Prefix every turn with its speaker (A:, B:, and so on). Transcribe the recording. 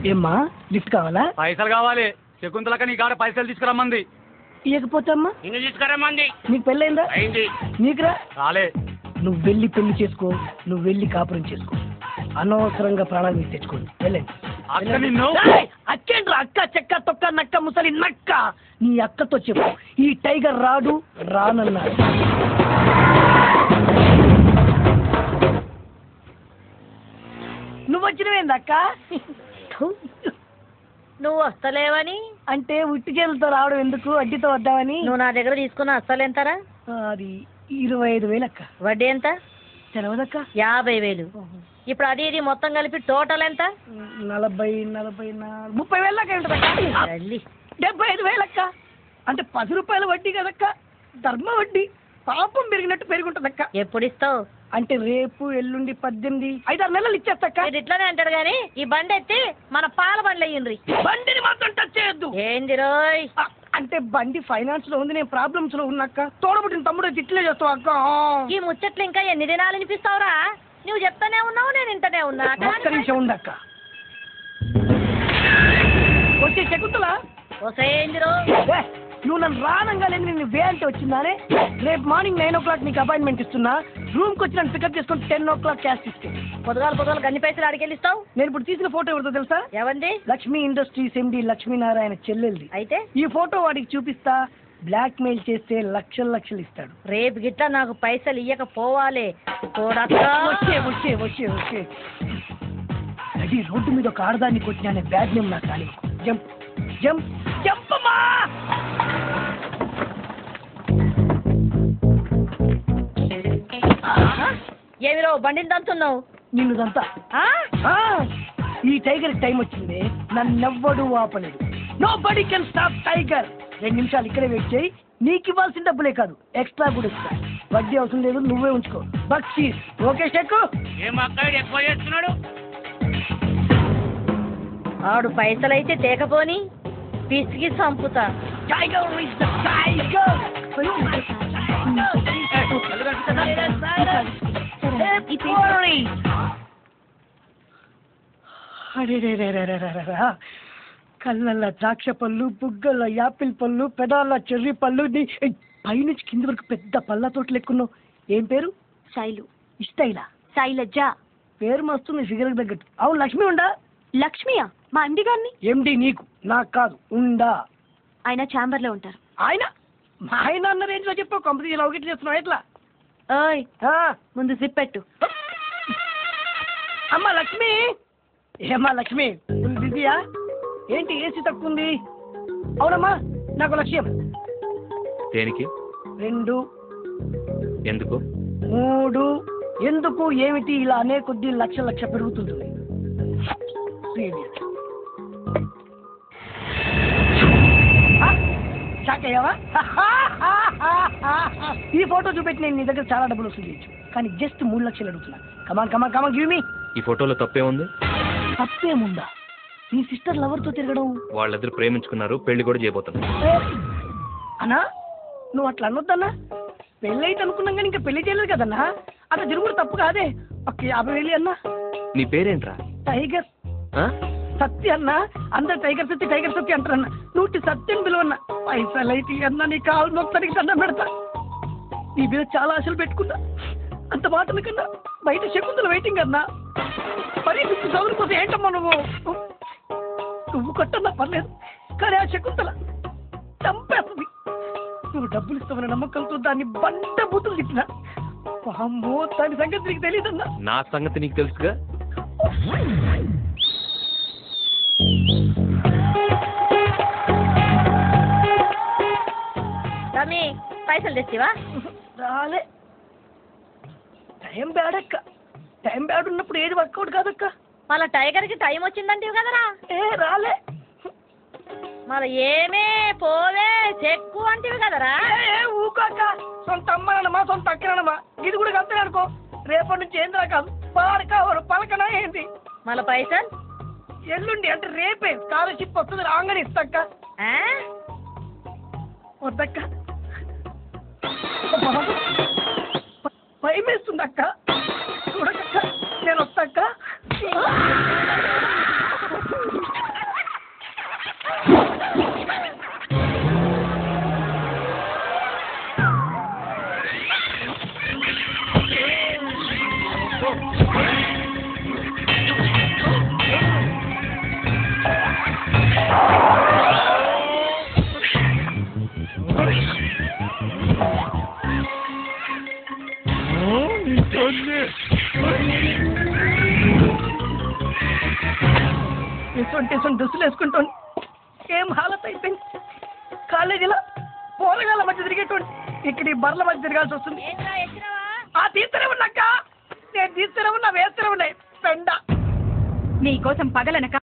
A: ఏమ్మా లిఫ్ట్ కావాలా?
B: పైసలు కావాలి. శకుంతలక నీ కాడ పైసలు తీసుకురమ్మంది.
A: ఇవ్వకపోతే అమ్మా
C: నిన్ను తీసుకురమ్మంది.
A: నీకు పెళ్ళైందా?
C: అయింది.
A: నీకురా?
B: రాలే.
A: నువ్వు వెళ్ళి పెళ్లి చేసుకో, నువ్వు వెళ్ళి కాపురం చేసుకో. అనవసరంగా ప్రాణాలు మీరు తెచ్చుకోండి. వెళ్ళండి.
B: అక్క నిన్ను
A: అక్కేంట్రా? అక్క చెక్క తొక్క నక్క ముసలి నక్క. నీ అక్కతో చెప్పు ఈ టైగర్ రాడు రానన్నాడు. నువ్వు వచ్చినవేంది అక్క?
D: నువ్వు వస్తలేవని
A: అంటే ఉట్టి చేతులతో రావడం ఎందుకు, వడ్డీతో వద్దామని.
D: నువ్వు నా దగ్గర తీసుకున్న అస్సలు ఎంతరా?
A: అది 25,000 అక్క.
D: వడ్డీ ఎంత?
A: తెలవదక్క.
D: 50,000. ఇప్పుడు అది ఇది మొత్తం కలిపి టోటల్ ఎంత?
A: 30,000 అక్క. 75,000 అక్క. అంటే 10 రూపాయల వడ్డీ కదక్క, ధర్మ వడ్డీ. పాపం పెరిగినట్టు పెరుగుంటదక్క.
D: ఎప్పుడు ఇస్తావు?
A: అంటే రేపు ఎల్లుండి 18 5-6 నెలలు ఇచ్చేస్తాక్క.
D: ఇట్లానే అంటాడు గాని ఈ బండి ఎత్తి మన పాల బండ్లు అయ్యిండ్రి.
A: బండిని మాత్రం టచ్ చేయొద్దు.
D: ఏంది రోయ్?
A: అంటే బండి ఫైనాన్స్ లో ఉంది, నేను ప్రాబ్లమ్స్ లో ఉన్నాక్క. తోడబుట్టిన తమ్ముడు ఇట్లే చేస్తావు అక్క.
D: ఈ ముచ్చట్లు ఇంకా ఎన్ని దినాలు వినిపిస్తావురా? నువ్వు చెప్తానే ఉన్నావు, నేను ఇంటనే ఉన్నా.
A: ఒక్క నిమిషం ఉండక్క. వచ్చే శకుంతల
D: ఏందిరో?
A: నువ్వు నన్ను రానంగా లేదు, నేను వే అంటే వచ్చిందానే. రేపు మార్నింగ్ 9 o'clock నీకు అపాయింట్మెంట్ ఇస్తున్నా. రూమ్కి వచ్చి నన్ను పికప్ చేసుకొని 10 o'clock క్యాష్ తీసుకెళ్ళి.
D: పొద్దుగాలు గన్ని పైసలు అడికెళ్ళిస్తావు?
A: నేను ఇప్పుడు తీసిన ఫోటో ఎవరితో తెలుసా?
D: ఎవండి?
A: లక్ష్మీ ఇండస్ట్రీస్ ఎండి లక్ష్మీనారాయణ చెల్లెల్ది.
D: అయితే
A: ఈ ఫోటో వాడికి చూపిస్తా. బ్లాక్ మెయిల్ చేస్తే లక్షలు ఇస్తాడు.
D: రేపు గిట్లా నాకు పైసలు ఇయ్యకపోవాలి.
A: వచ్చే అది రోడ్డు మీద ఒక ఆడదాన్ని కొట్టిన బ్యాడ్ నేమ్ నాకు కానీ. జంప్ జంప్ జంప్ అమ్మా.
D: ఏమిరో బండిని దంతున్నావు?
A: నిన్నుదంతా ఈ టైగర్ టైం వచ్చింది, నన్నెవ్వడు ఆపలేడు. Nobody can stop tiger. 2 నిమిషాలు ఇక్కడే వెయిట్ చేయి. నీకు ఇవ్వాల్సిన డబ్బులే కాదు, ఎక్స్ట్రా కూడా ఇస్తా. వడ్డీ అవసరం లేదు, నువ్వే ఉంచుకో. బక్షీస్. ఓకే షెక్కు?
C: ఏం అక్కడు ఎక్కువ చేస్తున్నాడు?
D: ఆడు పైసలైతే తేకపోని పిసికి చంపుతా.
A: Tiger is the tiger. కళ్ళల్లో ద్రాక్ష పళ్ళు, బుగ్గల యాపిల్ పళ్ళు, పెదాల చెర్రీ పళ్ళు, పైనుంచి కింది వరకు పెద్ద పళ్ళ తోట లెక్కున్నావు. ఏం పేరు?
E: శైలు.
A: ఇష్టైలా?
E: శైలజ.
A: పేరు మస్తుంది, ఫిగర్ తగ్గట్టు. అవును, లక్ష్మి ఉండా?
E: లక్ష్మియా? మా ఎండి గారిని.
A: ఎండి నీకు, నాకు కాదు. ఉండా?
E: ఆయన ఛాంబర్ లో ఉంటారు.
A: ఆయన మా ఆయన అన్న రేంజ్ లో చెప్పు. కంపెనీ ఒకటి చేస్తున్నావు ఎట్లా?
E: ఓయ్ ముందు జిప్ పెట్టు.
A: అమ్మా లక్ష్మి. ఏమ్మా లక్ష్మి, బిజీయా ఏంటి? ఏసీ తక్కువ ఉంది. అవునమ్మా, నాకు లక్ష్యం.
F: దేనికి?
A: 2
F: ఎందుకు?
A: 3 ఎందుకు ఏమిటి? ఇలా అనే కొద్ది లక్ష పెరుగుతుంటుంది. షాక్ అయ్యావా? ఈ ఫోటో చూపెట్టి నేను నీ దగ్గర చాలా డబ్బులు వసూలు చేయొచ్చు, కానీ జస్ట్ 3 లక్షలు అడుగుతున్నా. Come on give me.
F: ఈ ఫోటోలో తప్పేముంది?
A: తప్పేముందా? నీ సిస్టర్ లవర్తో తిరగడం.
F: వాళ్ళిద్దరు ప్రేమించుకున్నారు, పెళ్లి కూడా చేయబోతున్నారు.
A: అన్నా నువ్వు అట్లా అనొద్దన్నా. పెళ్ళి అయితే అనుకున్నాం కానీ ఇంకా పెళ్లి చేయలేదు కదన్నా. అట్లా తిరుగుడు తప్పు కాదే. ఒక 50,000 అన్నా.
F: నీ పేరేంట్రా?
A: టైగర్ సత్య అన్న. అందరు టైగర్ సత్య అంటారన్న. నూటి సత్యం పిలువన్నా. పైసలు అయితే అన్నా నీ కాలు మొత్తానికి దండం పెడతా. నీ మీద చాలా ఆశలు పెట్టుకున్నా. అంత మాటల కన్నా బయట శకుంతల వెయిటింగ్ అన్నా. మరి 50,000 కోసం ఏంటమ్మా నువ్వు కట్టన్నా పర్లేదు, కానీ ఆ శకుంతల చంపేస్తుంది. నువ్వు డబ్బులు ఇస్తామన్న నమ్మకంతో దాన్ని బండ బూతులు తిట్టినా. అమ్మో, దాని సంగతి నీకు తెలియదన్నా.
F: నా సంగతి నీకు తెలుసుగా.
D: రమి, పైసలు తెచ్చివా?
A: రాలే. టైం బ్యాడ్ అక్క. టైం బ్యాడ్ ఉన్నప్పుడు ఏది వర్కౌట్ కాదక్క.
D: మళ్ళా టైగర్ కి టైం వచ్చిందంటే కదరా.
A: రాలే.
D: మళ్ళీ ఏమే పోవే చెక్కు అంటివి కదరా.
A: ఊకాక. సొంత అమ్మనమ్మా, సొంత అక్కనమ్మా. ఇది కూడా అంతే అనుకో. రేపటి నుంచి ఏంది కాదు, పాడకావరు పలకనా ఏంది.
D: మళ్ళీ పైసలు
A: ఎల్లుండి అంటే రేపే స్కాలర్షిప్ వస్తుంది, రాగానే ఇస్తాక్క. వద్దక్క, భయం వేస్తుంది అక్క. చూడక్క, నేను వస్తాక్క. ఇటువంటి డ్రెస్సులు వేసుకుంటాను ఏం హాలత్ అయిపోయింది. కాలేజీలో పోరగాళ్ళ మధ్య తిరిగేటువంటి ఇక్కడ ఈ బర్ల మధ్య తిరగాల్సి వస్తుంది.
D: ఏంట్రా ఎక్కినావా?
A: తీస్తూనే ఉన్నాక నేను తీస్తూనే ఉన్నా, వేస్తూనే ఉన్నాయి పెండ.
E: నీకోసం పగలనక